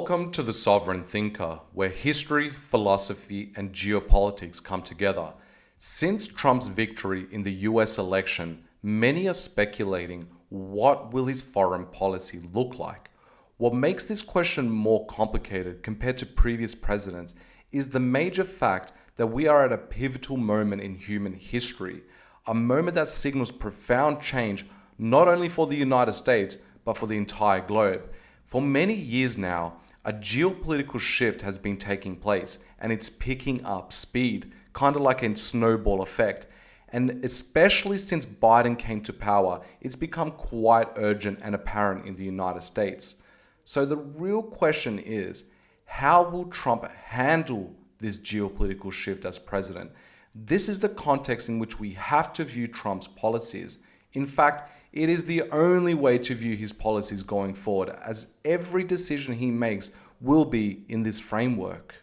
Welcome to The Sovereign Thinker, where history, philosophy, and geopolitics come together. Since Trump's victory in the US election, many are speculating what will his foreign policy look like. What makes this question more complicated compared to previous presidents is the major fact that we are at a pivotal moment in human history, a moment that signals profound change not only for the United States, but for the entire globe. For many years now, a geopolitical shift has been taking place and it's picking up speed, kind of like a snowball effect. And especially since Biden came to power, it's become quite urgent and apparent in the United States. So the real question is, how will Trump handle this geopolitical shift as president? This is the context in which we have to view Trump's policies. In fact, it is the only way to view his policies going forward, as every decision he makes will be in this framework.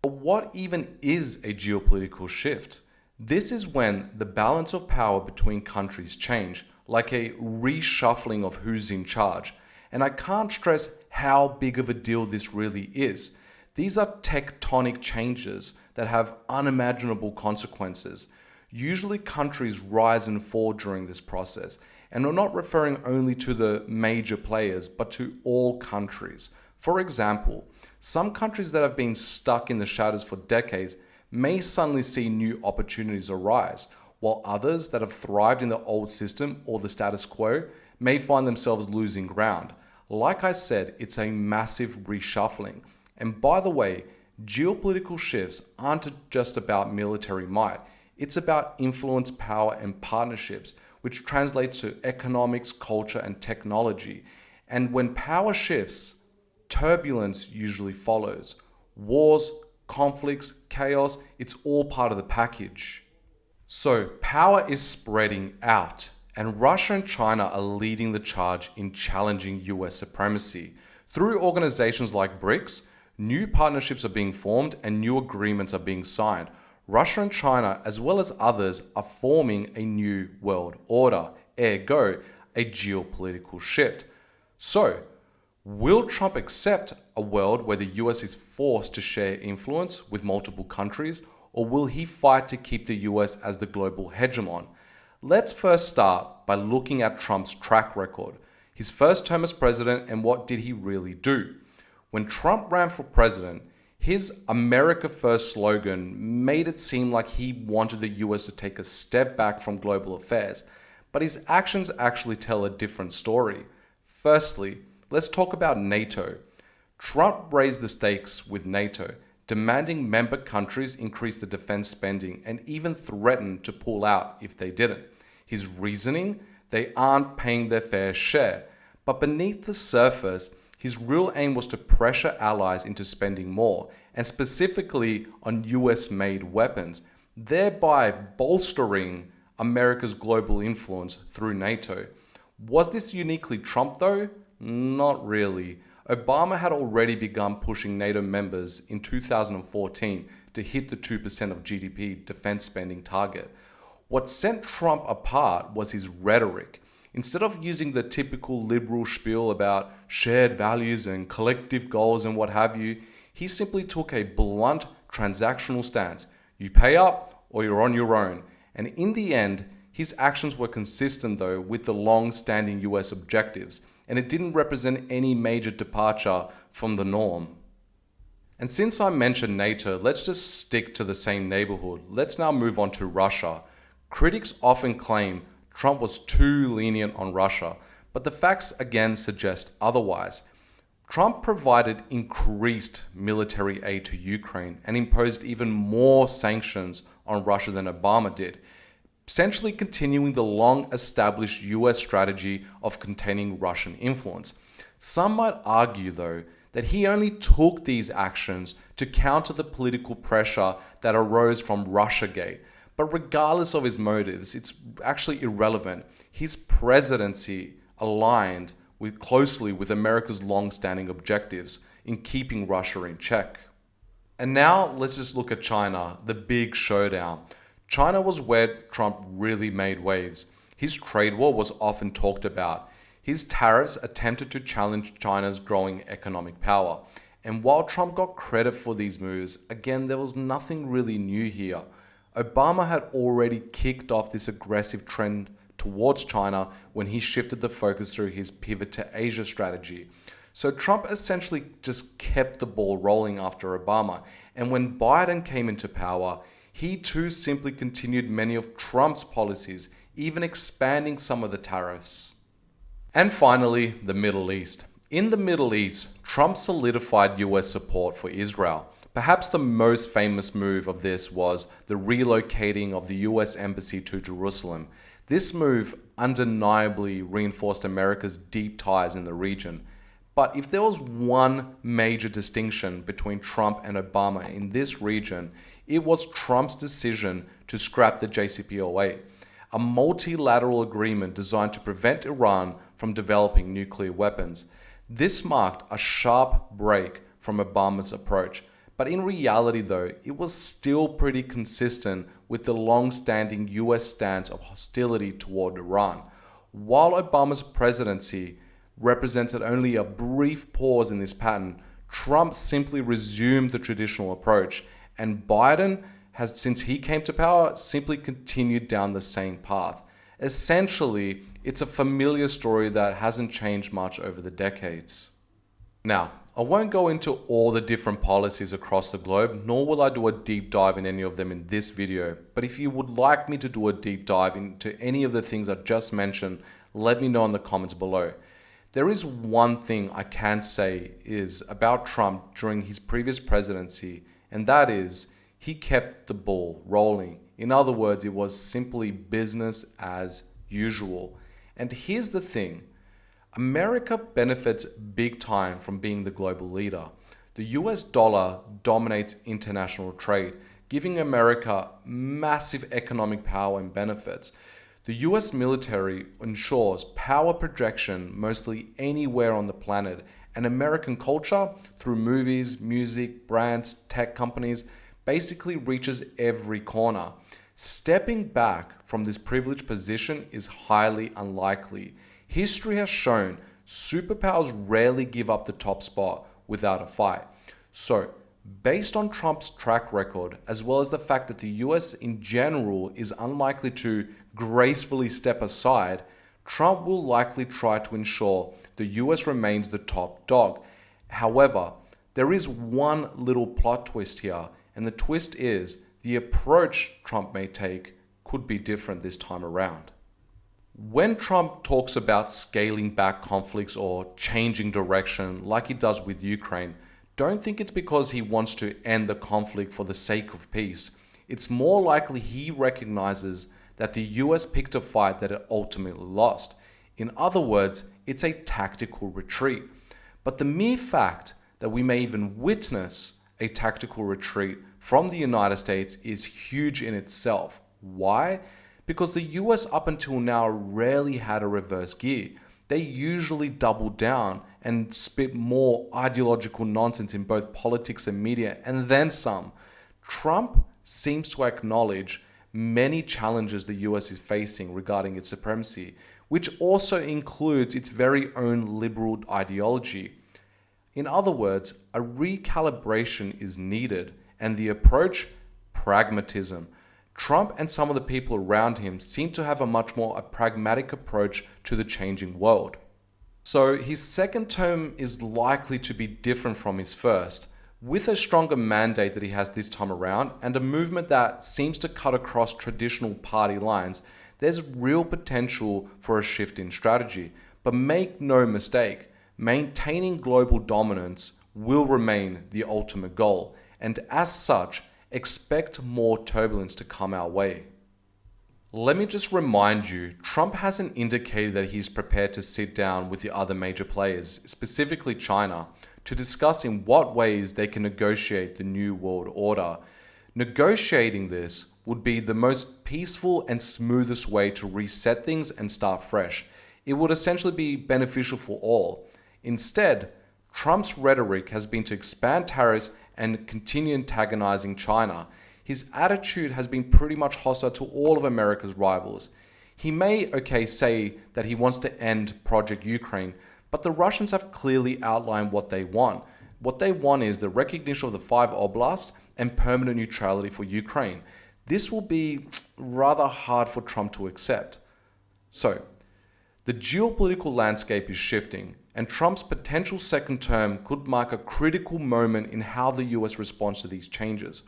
But what even is a geopolitical shift? This is when the balance of power between countries change, like a reshuffling of who's in charge. And I can't stress how big of a deal this really is. These are tectonic changes that have unimaginable consequences. Usually countries rise and fall during this process. And we're not referring only to the major players, but to all countries. For example, some countries that have been stuck in the shadows for decades may suddenly see new opportunities arise, while others that have thrived in the old system or the status quo may find themselves losing ground. Like I said, it's a massive reshuffling. And by the way, geopolitical shifts aren't just about military might. It's about influence, power, and partnerships, which translates to economics, culture, and technology. And when power shifts, turbulence usually follows. Wars, conflicts, chaos, it's all part of the package. So power is spreading out, and Russia and China are leading the charge in challenging US supremacy. Through organizations like BRICS, new partnerships are being formed and new agreements are being signed. Russia and China, as well as others, are forming a new world order, ergo, a geopolitical shift. So, will Trump accept a world where the US is forced to share influence with multiple countries, or will he fight to keep the US as the global hegemon? Let's first start by looking at Trump's track record, his first term as president, and what did he really do? When Trump ran for president, his America First slogan made it seem like he wanted the US to take a step back from global affairs, but his actions actually tell a different story. Firstly, let's talk about NATO. Trump raised the stakes with NATO, demanding member countries increase the defense spending and even threatened to pull out if they didn't. His reasoning? They aren't paying their fair share. But beneath the surface, his real aim was to pressure allies into spending more, and specifically on US-made weapons, thereby bolstering America's global influence through NATO. Was this uniquely Trump though? Not really. Obama had already begun pushing NATO members in 2014 to hit the 2% of GDP defense spending target. What set Trump apart was his rhetoric. Instead of using the typical liberal spiel about shared values and collective goals and what have you, he simply took a blunt transactional stance. You pay up or you're on your own. And in the end, his actions were consistent though with the long-standing US objectives, and it didn't represent any major departure from the norm. And since I mentioned NATO, let's just stick to the same neighborhood. Let's now move on to Russia. Critics often claim Trump was too lenient on Russia, but the facts again suggest otherwise. Trump provided increased military aid to Ukraine and imposed even more sanctions on Russia than Obama did, essentially continuing the long-established US strategy of containing Russian influence. Some might argue, though, that he only took these actions to counter the political pressure that arose from Russiagate. But regardless of his motives, it's actually irrelevant. His presidency aligned closely with America's long-standing objectives in keeping Russia in check. And now let's just look at China, the big showdown. China was where Trump really made waves. His trade war was often talked about. His tariffs attempted to challenge China's growing economic power. And while Trump got credit for these moves, again, there was nothing really new here. Obama had already kicked off this aggressive trend towards China when he shifted the focus through his pivot to Asia strategy. So Trump essentially just kept the ball rolling after Obama. And when Biden came into power, he too simply continued many of Trump's policies, even expanding some of the tariffs. And finally, the Middle East. In the Middle East, Trump solidified US support for Israel. Perhaps the most famous move of this was the relocating of the US embassy to Jerusalem. This move undeniably reinforced America's deep ties in the region. But if there was one major distinction between Trump and Obama in this region, it was Trump's decision to scrap the JCPOA, a multilateral agreement designed to prevent Iran from developing nuclear weapons. This marked a sharp break from Obama's approach, but in reality though, it was still pretty consistent with the long-standing US stance of hostility toward Iran. While Obama's presidency represented only a brief pause in this pattern, Trump simply resumed the traditional approach, and Biden has, since he came to power, simply continued down the same path. Essentially, it's a familiar story that hasn't changed much over the decades. Now, I won't go into all the different policies across the globe, nor will I do a deep dive in any of them in this video, but if you would like me to do a deep dive into any of the things I just mentioned, let me know in the comments below. There is one thing I can say is about Trump during his previous presidency, and that is he kept the ball rolling. In other words, it was simply business as usual. And here's the thing, America benefits big time from being the global leader. The US dollar dominates international trade, giving America massive economic power and benefits. The US military ensures power projection mostly anywhere on the planet, and American culture, through movies, music, brands, tech companies, basically reaches every corner. Stepping back from this privileged position is highly unlikely. History has shown superpowers rarely give up the top spot without a fight. So, based on Trump's track record, as well as the fact that the US in general is unlikely to gracefully step aside, Trump will likely try to ensure the US remains the top dog. However, there is one little plot twist here, and the twist is the approach Trump may take could be different this time around. When Trump talks about scaling back conflicts or changing direction like he does with Ukraine, don't think it's because he wants to end the conflict for the sake of peace. It's more likely he recognizes that the US picked a fight that it ultimately lost. In other words, it's a tactical retreat. But the mere fact that we may even witness a tactical retreat from the United States is huge in itself. Why? Because the US up until now rarely had a reverse gear. They usually double down and spit more ideological nonsense in both politics and media, and then some. Trump seems to acknowledge many challenges the US is facing regarding its supremacy, which also includes its very own liberal ideology. In other words, a recalibration is needed, and the approach, pragmatism. Trump and some of the people around him seem to have a much more pragmatic approach to the changing world. So his second term is likely to be different from his first, with a stronger mandate that he has this time around and a movement that seems to cut across traditional party lines. There's real potential for a shift in strategy, but make no mistake, maintaining global dominance will remain the ultimate goal, and as such, expect more turbulence to come our way. Let me just remind you, Trump hasn't indicated that he's prepared to sit down with the other major players, specifically China, to discuss in what ways they can negotiate the new world order. Negotiating this would be the most peaceful and smoothest way to reset things and start fresh. It would essentially be beneficial for all. Instead, Trump's rhetoric has been to expand tariffs and continue antagonizing China. His attitude has been pretty much hostile to all of America's rivals. He may, say that he wants to end Project Ukraine, but the Russians have clearly outlined what they want. What they want is the recognition of the 5 oblasts and permanent neutrality for Ukraine. This will be rather hard for Trump to accept. So, the geopolitical landscape is shifting, and Trump's potential second term could mark a critical moment in how the US responds to these changes.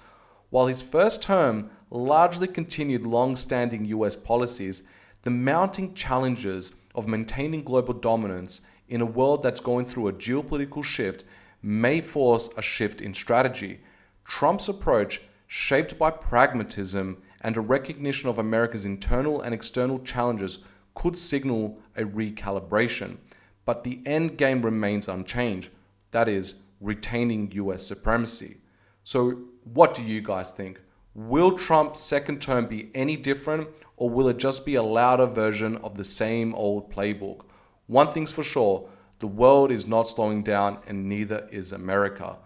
While his first term largely continued long-standing US policies, the mounting challenges of maintaining global dominance in a world that's going through a geopolitical shift may force a shift in strategy. Trump's approach, shaped by pragmatism and a recognition of America's internal and external challenges, could signal a recalibration, but the end game remains unchanged, that is, retaining US supremacy. So what do you guys think? Will Trump's second term be any different, or will it just be a louder version of the same old playbook? One thing's for sure, the world is not slowing down, and neither is America.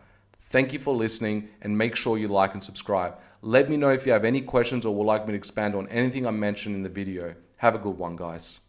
Thank you for listening, and make sure you like and subscribe. Let me know if you have any questions or would like me to expand on anything I mentioned in the video. Have a good one, guys.